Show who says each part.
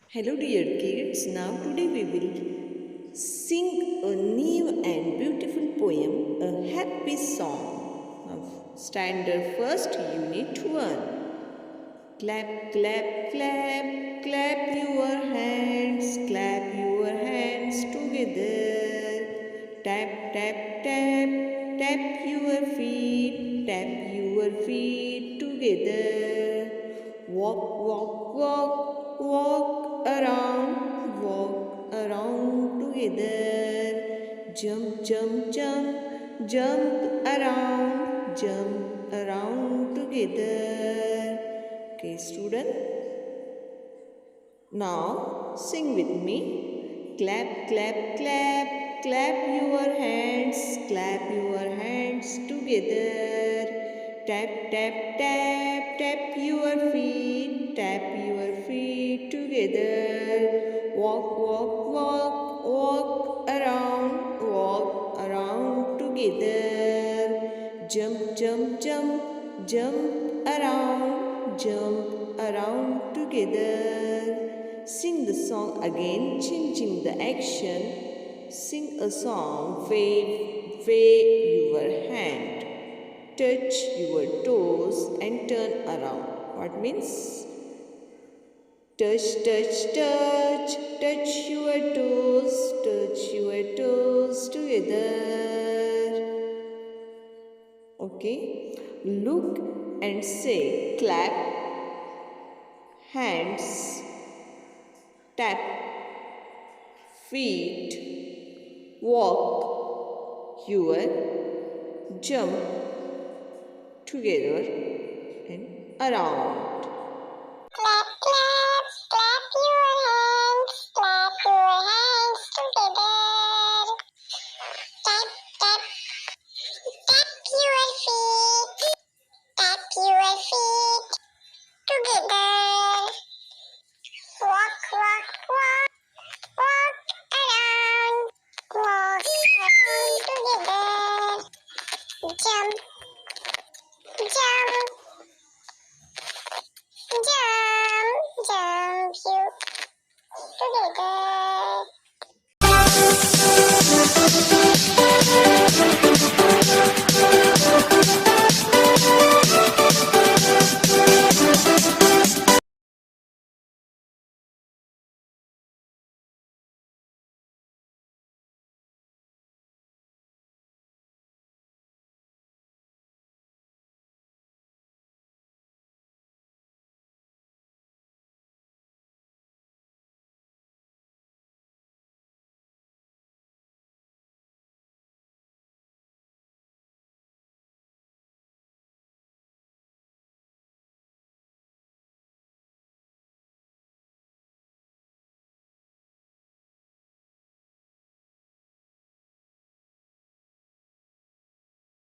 Speaker 1: Hello, dear kids. Now, today we will sing a new and beautiful poem, a happy song. Now, standard first, unit 1. Clap, clap, clap, clap your hands together. Tap, tap, tap, tap your feet together. Walk, walk, walk, walk around together. Jump, jump, jump, jump around together. Okay, student. Now sing with me. Clap, clap, clap, clap your hands together. Tap, tap, tap your feet together. Walk around together. Jump, jump, jump around together. Sing the song again, changing the action. Sing a song, wave your hand, touch your toes and turn around. What means? Touch your toes together. Okay, look and say clap, hands, tap, feet, walk, your, jump together and around.
Speaker 2: Clap, clap, clap your hands together. Tap, tap, tap your feet together. Walk, walk, walk, walk around together. Jump, jump, jump you together.